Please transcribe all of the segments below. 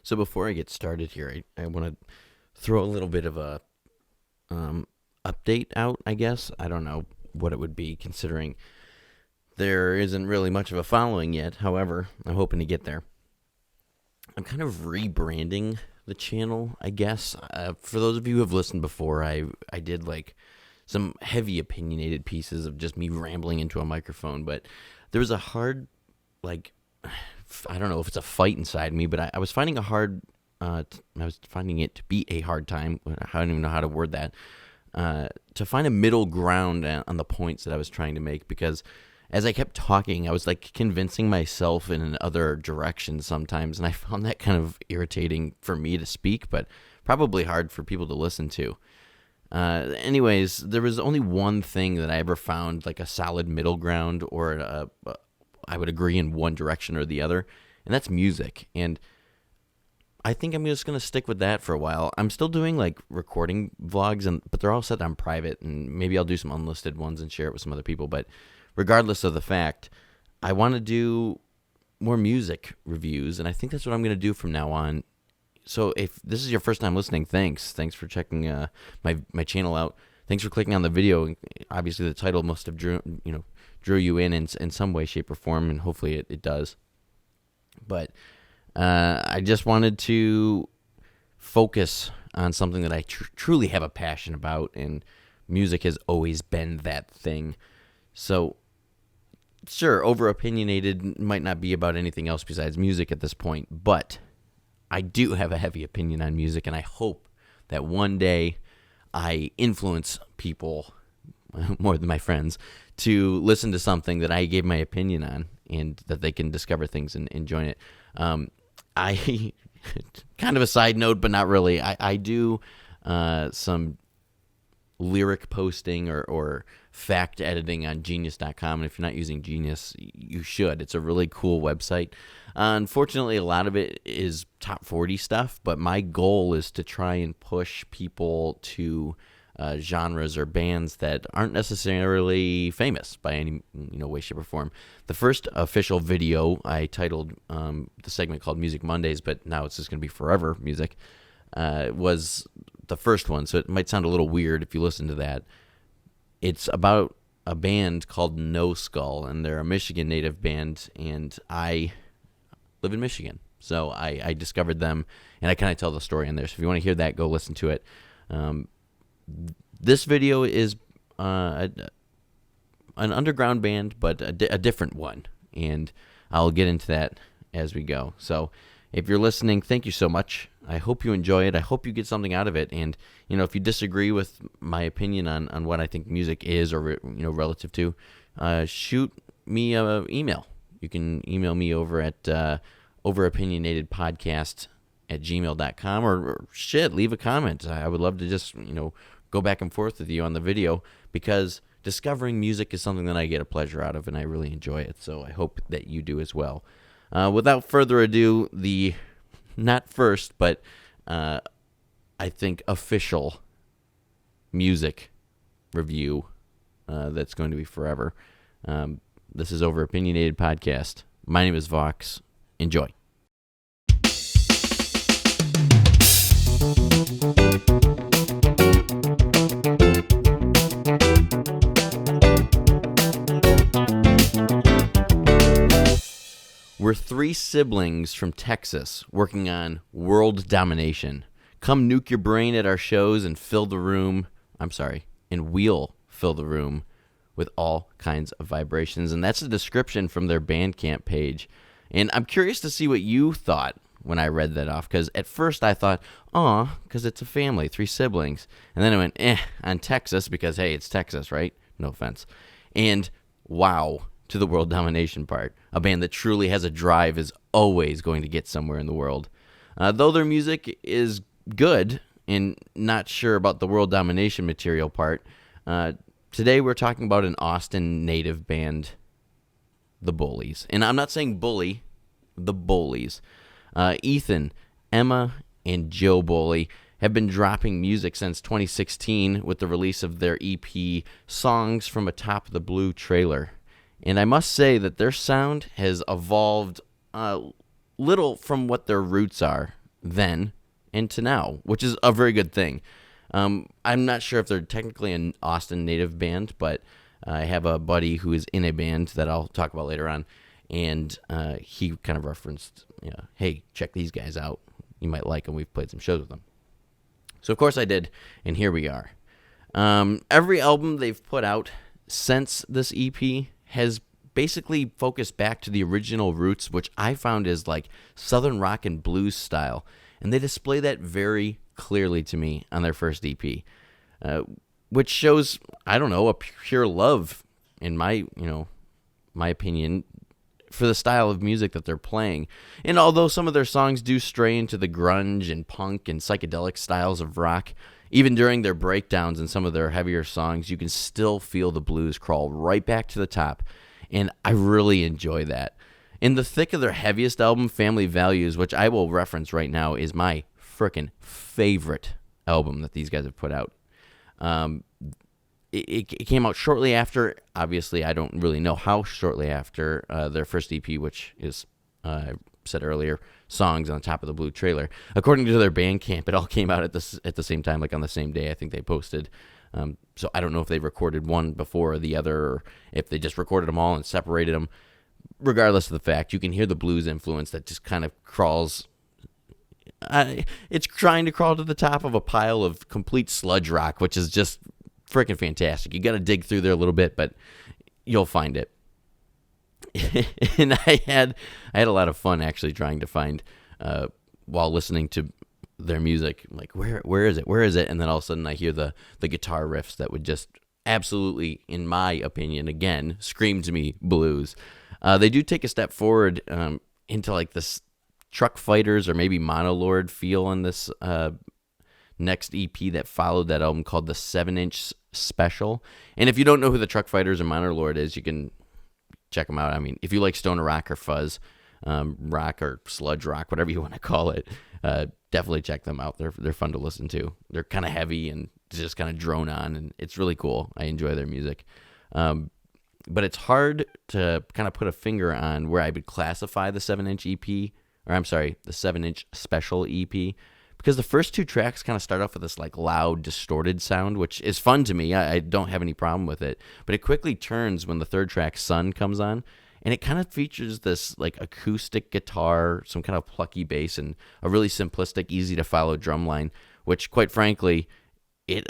So before I get started here, I want to throw a little bit of a update out, I guess. I don't know what it would be considering there isn't really much of a following yet. However, I'm hoping to get there. I'm kind of rebranding the channel, I guess. For those of you who have listened before, I did like some heavy opinionated pieces of just me rambling into a microphone, but there was a hard, like, I don't know if it's a fight inside me, but I was finding I was finding it to be a hard time. I don't even know how to word that. To find a middle ground on the points that I was trying to make, because as I kept talking, I was like convincing myself in other directions sometimes, and I found that kind of irritating for me to speak, but probably hard for people to listen to. Anyways, there was only one thing that I ever found like a solid middle ground, or I would agree in one direction or the other, and that's music. And I think I'm just going to stick with that for a while. I'm still doing like recording vlogs, but they're all set on private, and maybe I'll do some unlisted ones and share it with some other people. But regardless of the fact, I want to do more music reviews, and I think that's what I'm going to do from now on. So if this is your first time listening, thanks for checking my channel out. Thanks for clicking on the video. Obviously, the title must have drew you in some way, shape, or form, and hopefully it does. But I just wanted to focus on something that I truly have a passion about, and music has always been that thing. So, sure, over-opinionated might not be about anything else besides music at this point, but I do have a heavy opinion on music, and I hope that one day I influence people, more than my friends, to listen to something that I gave my opinion on, and that they can discover things and join it. I kind of a side note, but not really. I do some lyric posting or fact editing on Genius.com, and if you're not using Genius, you should. It's a really cool website. Unfortunately, a lot of it is top 40 stuff, but my goal is to try and push people to genres or bands that aren't necessarily famous by any way, shape, or form. The first official video I titled the segment called Music Mondays, but now it's just going to be Forever Music, was the first one, so it might sound a little weird if you listen to that. It's about a band called No Skull, and they're a Michigan native band, and I live in Michigan, so I discovered them, and I kind of tell the story in there. So if you want to hear that, go listen to it. This video is an underground band, but a different one, and I'll get into that as we go. So if you're listening, thank you so much. I hope you enjoy it. I hope you get something out of it. And if you disagree with my opinion on what I think music is, or relative to, shoot me an email. You can email me over at overopinionatedpodcast@gmail.com, or leave a comment. I would love to just go back and forth with you on the video, because discovering music is something that I get a pleasure out of, and I really enjoy it. So I hope that you do as well. Without further ado, the not first, but I think official music review that's going to be forever. This is Over Opinionated Podcast. My name is Vox. Enjoy. We're three siblings from Texas working on world domination. Come nuke your brain at our shows and we'll fill the room with all kinds of vibrations. And that's a description from their Bandcamp page. And I'm curious to see what you thought when I read that off, because at first I thought, because it's a family, three siblings. And then I went, on Texas, because, hey, it's Texas, right? No offense. And wow, to the world domination part. A band that truly has a drive is always going to get somewhere in the world. Though their music is good, and not sure about the world domination material part, today we're talking about an Austin native band, the Boleys. And I'm not saying bully, the Boleys. Ethan, Emma, and Joe Boley have been dropping music since 2016 with the release of their EP, Songs from Atop the Blue trailer. And I must say that their sound has evolved little from what their roots are. then and to now, which is a very good thing. I'm not sure if they're technically an Austin native band, but I have a buddy who is in a band that I'll talk about later on, and he kind of referenced, hey, check these guys out. You might like them. We've played some shows with them. So, of course, I did, and here we are. Every album they've put out since this EP has basically focused back to the original roots, which I found is like Southern rock and blues style. And they display that very clearly to me on their first EP, which shows, I don't know, a pure love, in my opinion, for the style of music that they're playing. And although some of their songs do stray into the grunge and punk and psychedelic styles of rock, even during their breakdowns and some of their heavier songs, you can still feel the blues crawl right back to the top. And I really enjoy that. In the thick of their heaviest album, Family Values, which I will reference right now, is my frickin' favorite album that these guys have put out. It came out shortly after. Obviously, I don't really know how shortly after their first EP, which is, I said earlier, Songs on the Top of the Blue trailer. According to their Bandcamp, it all came out at the same time, like on the same day. I think they posted. So I don't know if they recorded one before the other, or if they just recorded them all and separated them. Regardless of the fact, you can hear the blues influence that just kind of crawls. It's trying to crawl to the top of a pile of complete sludge rock, which is just freaking fantastic. You got to dig through there a little bit, but you'll find it. And I had a lot of fun actually trying to find, while listening to their music, like where is it? And then all of a sudden I hear the guitar riffs that would just absolutely, in my opinion, again, scream to me blues. They do take a step forward into like this Truck Fighters or maybe Monolord feel on this next EP that followed that album, called the 7-inch Special. And if you don't know who the Truck Fighters or Monolord is, you can check them out. I mean, if you like stoner rock or fuzz rock or sludge rock, whatever you want to call it, definitely check them out. They're fun to listen to. They're kind of heavy and just kind of drone on, and it's really cool. I enjoy their music. But it's hard to kind of put a finger on where I would classify the 7-inch EP, or I'm sorry, the 7-inch Special EP, because the first two tracks kind of start off with this like loud, distorted sound, which is fun to me. I don't have any problem with it, but it quickly turns when the third track, Sun, comes on, and it kind of features this like acoustic guitar, some kind of plucky bass, and a really simplistic, easy to follow drum line, which quite frankly, it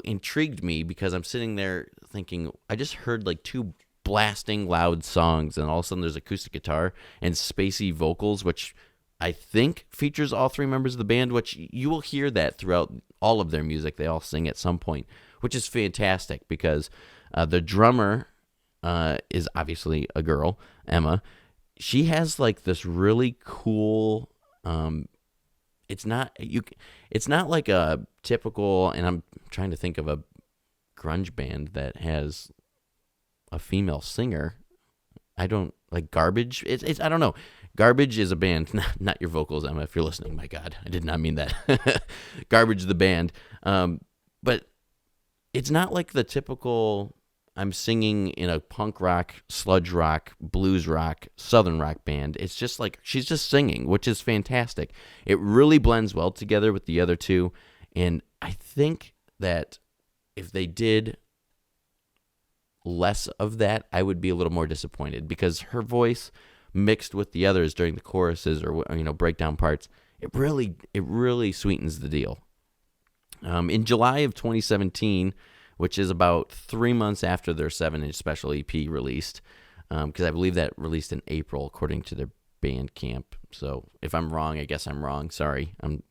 intrigued me, because I'm sitting there thinking, I just heard like two blasting loud songs, and all of a sudden there's acoustic guitar and spacey vocals, which I think features all three members of the band, which you will hear that throughout all of their music. They all sing at some point, which is fantastic, because the drummer is obviously a girl, Emma. She has like this really cool, it's not like a typical, and I'm trying to think of a grunge band that has a female singer. I don't like Garbage. I don't know. Garbage is a band, not your vocals, Emma, if you're listening. My God, I did not mean that. Garbage, the band. But it's not like the typical, I'm singing in a punk rock, sludge rock, blues rock, southern rock band. It's just like she's just singing, which is fantastic. It really blends well together with the other two. And I think that if they did less of that, I would be a little more disappointed, because her voice mixed with the others during the choruses or breakdown parts, it really sweetens the deal. In July of 2017, which is about 3 months after their 7-inch Special EP released, because I believe that released in April according to their Bandcamp. So if I'm wrong, I guess I'm wrong. Sorry, I'm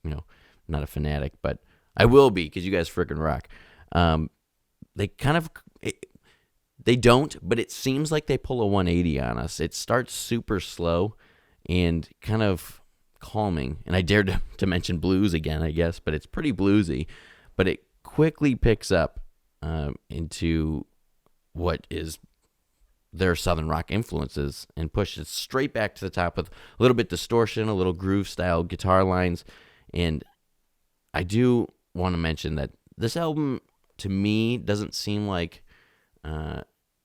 not a fanatic, but I will be, because you guys freaking rock. They don't, but it seems like they pull a 180 on us. It starts super slow and kind of calming. And I dare to mention blues again, I guess, but it's pretty bluesy. But it quickly picks up into what is their southern rock influences and pushes straight back to the top with a little bit distortion, a little groove-style guitar lines. And I do want to mention that this album, to me, doesn't seem like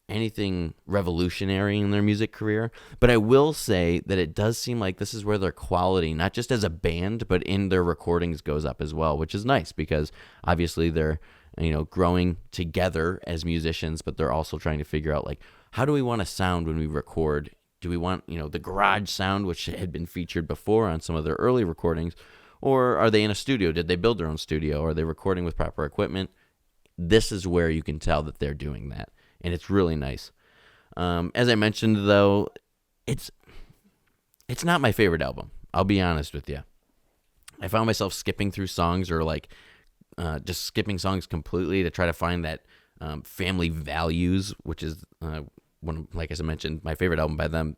anything revolutionary in their music career, but I will say that it does seem like this is where their quality, not just as a band, but in their recordings goes up as well, which is nice because obviously they're, growing together as musicians, but they're also trying to figure out, like, how do we want to sound when we record? Do we want, the garage sound, which had been featured before on some of their early recordings, or are they in a studio? Did they build their own studio? Are they recording with proper equipment? This is where you can tell that they're doing that, and it's really nice. As I mentioned, though, it's not my favorite album. I'll be honest with you. I found myself skipping through songs, or like just skipping songs completely to try to find that Family Values, which is one, like as I mentioned, my favorite album by them.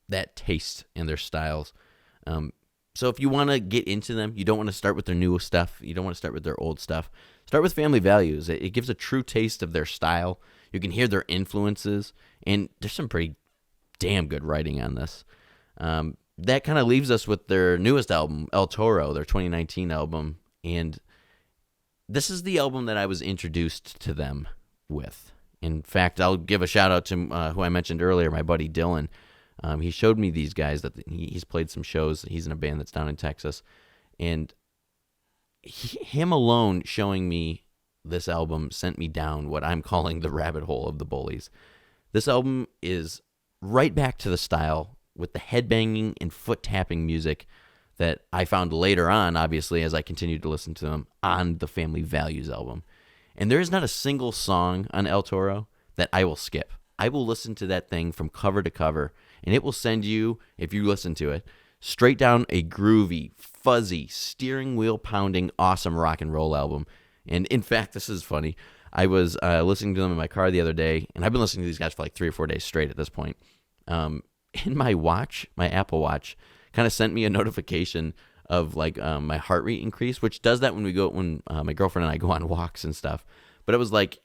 That taste and their styles. So if you want to get into them, you don't want to start with their newest stuff. You don't want to start with their old stuff. Start with Family Values. It gives a true taste of their style. You can hear their influences, and there's some pretty damn good writing on this. That kind of leaves us with their newest album, El Toro, their 2019 album, and this is the album that I was introduced to them with. In fact, I'll give a shout out to who I mentioned earlier, my buddy Dylan. He showed me these guys that he's played some shows. He's in a band that's down in Texas, and him alone showing me this album sent me down what I'm calling the rabbit hole of the Boleys. This album is right back to the style with the headbanging and foot tapping music that I found later on, obviously, as I continued to listen to them on the Family Values album. And there is not a single song on El Toro that I will skip. I will listen to that thing from cover to cover, and it will send you, if you listen to it, straight down a groovy, fuzzy, steering wheel pounding, awesome rock and roll album. And in fact, this is funny. I was listening to them in my car the other day, and I've been listening to these guys for like 3 or 4 days straight at this point. In my watch, my Apple Watch, kind of sent me a notification of like my heart rate increase, which does that when my girlfriend and I go on walks and stuff. But it was like,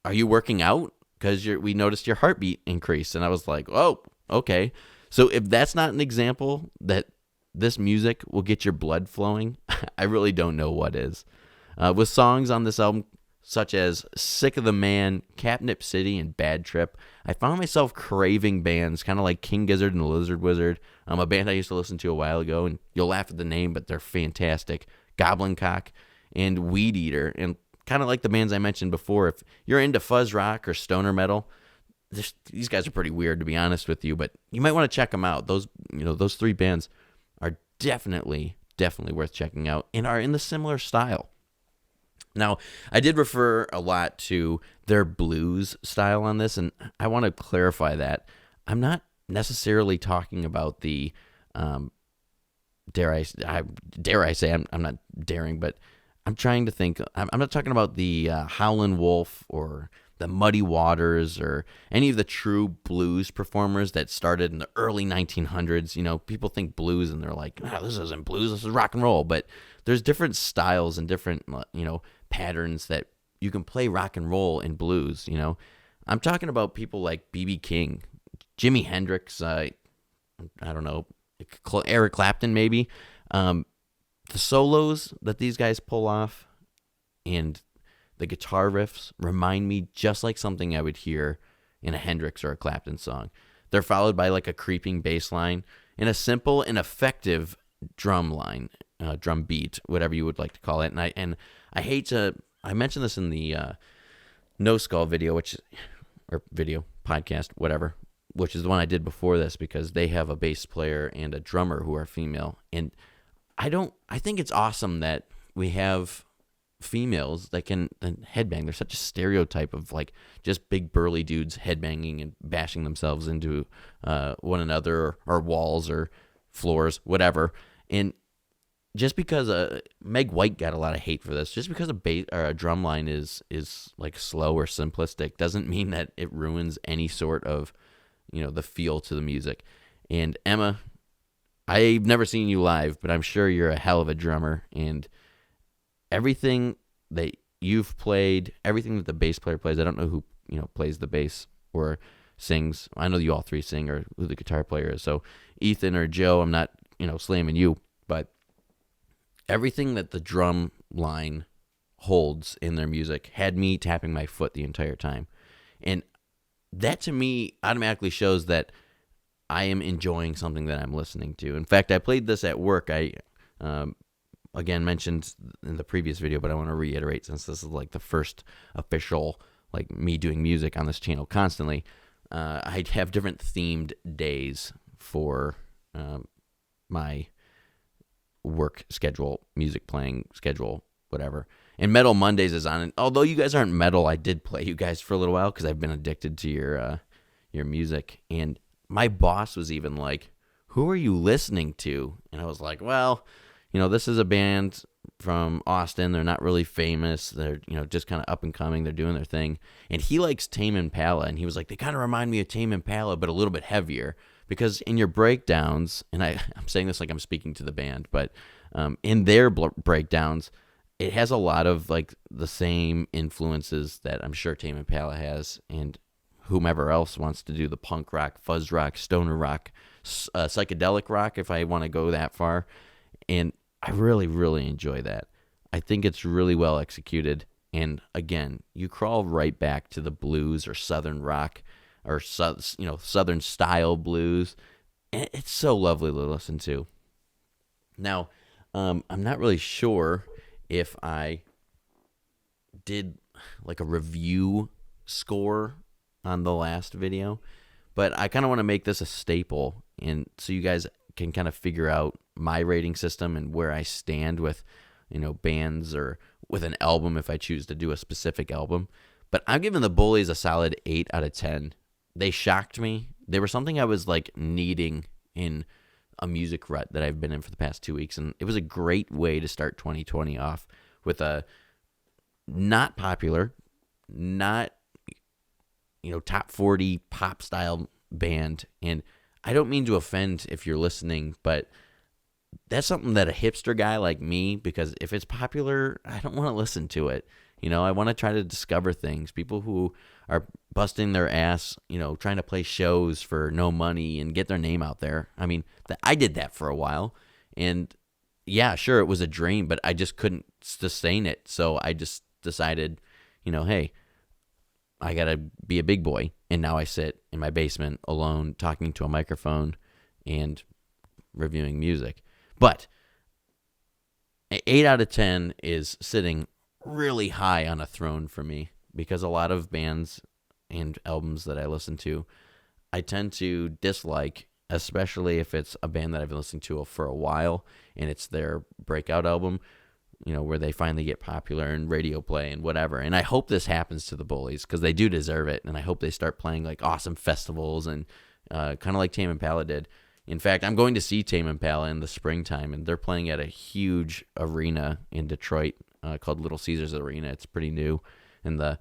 "Are you working out? Because we noticed your heartbeat increase." And I was like, "Oh, okay." So if that's not an example that this music will get your blood flowing, I really don't know what is. With songs on this album such as Sick of the Man, Catnip City, and Bad Trip, I found myself craving bands kind of like King Gizzard and the Lizard Wizard, a band I used to listen to a while ago, and you'll laugh at the name, but they're fantastic, Goblin Cock, and Weed Eater, and kind of like the bands I mentioned before. If you're into fuzz rock or stoner metal, these guys are pretty weird, to be honest with you, but you might want to check them out. Those 3 bands are definitely worth checking out and are in the similar style. Now, I did refer a lot to their blues style on this, and I want to clarify that. I'm not necessarily talking about the, dare I say, I'm not daring, but I'm trying to think. I'm not talking about the Howlin' Wolf or the Muddy Waters or any of the true blues performers that started in the early 1900s. People think blues and they're like, this isn't blues, this is rock and roll. But there's different styles and different, patterns that you can play rock and roll in blues. I'm talking about people like B.B. King, Jimi Hendrix, I don't know, Eric Clapton maybe. The solos that these guys pull off and the guitar riffs remind me just like something I would hear in a Hendrix or a Clapton song. They're followed by like a creeping bass line and a simple and effective drum line, drum beat, whatever you would like to call it. And I hate to, I mentioned this in the No Skull video, video, podcast, whatever, which is the one I did before this, because they have a bass player and a drummer who are female. And I think it's awesome that we have females that can headbang. They're such a stereotype of like just big burly dudes headbanging and bashing themselves into one another or walls or floors, whatever. And just because Meg White got a lot of hate for this, just because a bass or a drum line is like slow or simplistic doesn't mean that it ruins any sort of the feel to the music. And Emma, I've never seen you live, but I'm sure you're a hell of a drummer, and everything that you've played, everything that the bass player plays, I don't know who plays the bass or sings. I know you all 3 sing, or who the guitar player is. So Ethan or Joe, I'm not slamming you, but everything that the drum line holds in their music had me tapping my foot the entire time. And that to me automatically shows that I am enjoying something that I'm listening to. In fact, I played this at work. I again mentioned in the previous video, but I want to reiterate since this is like the first official like me doing music on this channel constantly. I have different themed days for my work schedule, music playing schedule, whatever. And Metal Mondays is on. And although you guys aren't metal, I did play you guys for a little while because I've been addicted to your music. And my boss was even like, "Who are you listening to?" And I was like, "Well, this is a band from Austin. They're not really famous. They're just kind of up and coming. They're doing their thing." And he likes Tame Impala, and he was like, "They kind of remind me of Tame Impala, but a little bit heavier." Because in your breakdowns, and I'm saying this like I'm speaking to the band, but in their breakdowns, it has a lot of like the same influences that I'm sure Tame Impala has, and whomever else wants to do the punk rock, fuzz rock, stoner rock, psychedelic rock, if I want to go that far. And I really, really enjoy that. I think it's really well executed. And again, you crawl right back to the blues or southern rock or southern style blues. And it's so lovely to listen to. Now, I'm not really sure if I did like a review score on the last video, but I kind of want to make this a staple, and so you guys can kind of figure out my rating system and where I stand with bands or with an album if I choose to do a specific album. But I'm giving the Boleys a solid 8 out of 10. They shocked me. They were something I was like needing in a music rut that I've been in for the past 2 weeks, and it was a great way to start 2020 off with a not popular, not top 40 pop style band. And I don't mean to offend if you're listening, but that's something that a hipster guy like me, because if it's popular, I don't want to listen to it. I want to try to discover things. People who are busting their ass, trying to play shows for no money and get their name out there. I mean, I did that for a while, and yeah, sure, it was a dream, but I just couldn't sustain it. So I just decided, hey, I got to be a big boy. And now I sit in my basement alone talking to a microphone and reviewing music. But 8 out of 10 is sitting really high on a throne for me, because a lot of bands and albums that I listen to, I tend to dislike, especially if it's a band that I've been listening to for a while and it's their breakout album, where they finally get popular and radio play and whatever. And I hope this happens to the Boleys because they do deserve it. And I hope they start playing like awesome festivals and kind of like Tame Impala did. In fact, I'm going to see Tame Impala in the springtime, and they're playing at a huge arena in Detroit called Little Caesars Arena. It's pretty new, and the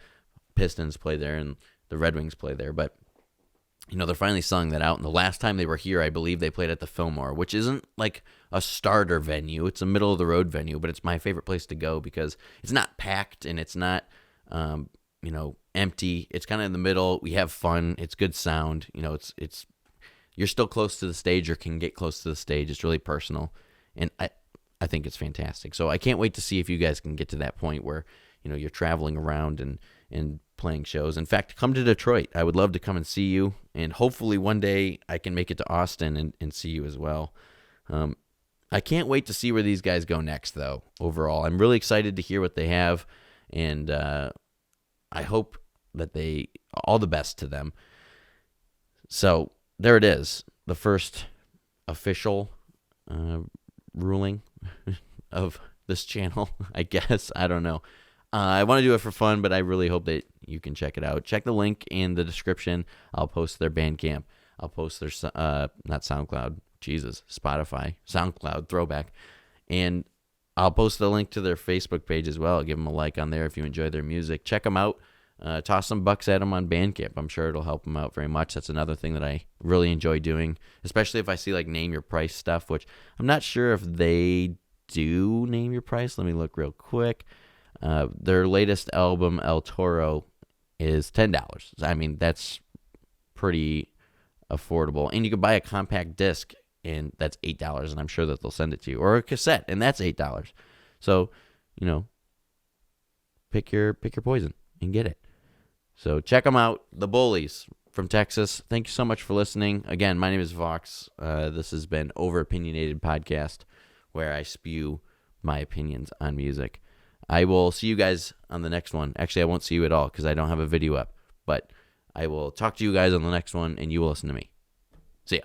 Pistons play there and the Red Wings play there. But they're finally selling that out. And the last time they were here, I believe they played at the Fillmore, which isn't like a starter venue. It's a middle-of-the-road venue, but it's my favorite place to go because it's not packed and it's not, empty. It's kind of in the middle. We have fun. It's good sound. It's you're still close to the stage or can get close to the stage. It's really personal, and I think it's fantastic. So I can't wait to see if you guys can get to that point where, you're traveling around and playing shows. In fact, come to Detroit. I would love to come and see you, and hopefully one day I can make it to Austin and see you as well. I can't wait to see where these guys go next, though, overall. I'm really excited to hear what they have, and I hope that all the best to them. So there it is, the first official ruling of this channel, I guess. I don't know. I want to do it for fun, but I really hope that you can check it out. Check the link in the description. I'll post their Bandcamp. I'll post their, not SoundCloud, Spotify, SoundCloud throwback. And I'll post the link to their Facebook page as well. Give them a like on there if you enjoy their music. Check them out. Toss some bucks at them on Bandcamp. I'm sure it'll help them out very much. That's another thing that I really enjoy doing, especially if I see like name your price stuff, which I'm not sure if they do name your price. Let me look real quick. Their latest album, El Toro, is $10. I mean, that's pretty affordable. And you can buy a compact disc, and that's $8, and I'm sure that they'll send it to you. Or a cassette, and that's $8. So, pick your poison and get it. So check them out, the Boleys. from Texas. Thank you so much for listening. Again, my name is Vox. This has been Over Opinionated Podcast, where I spew my opinions on music. I will see you guys on the next one. Actually, I won't see you at all because I don't have a video up. But I will talk to you guys on the next one, and you will listen to me. See ya.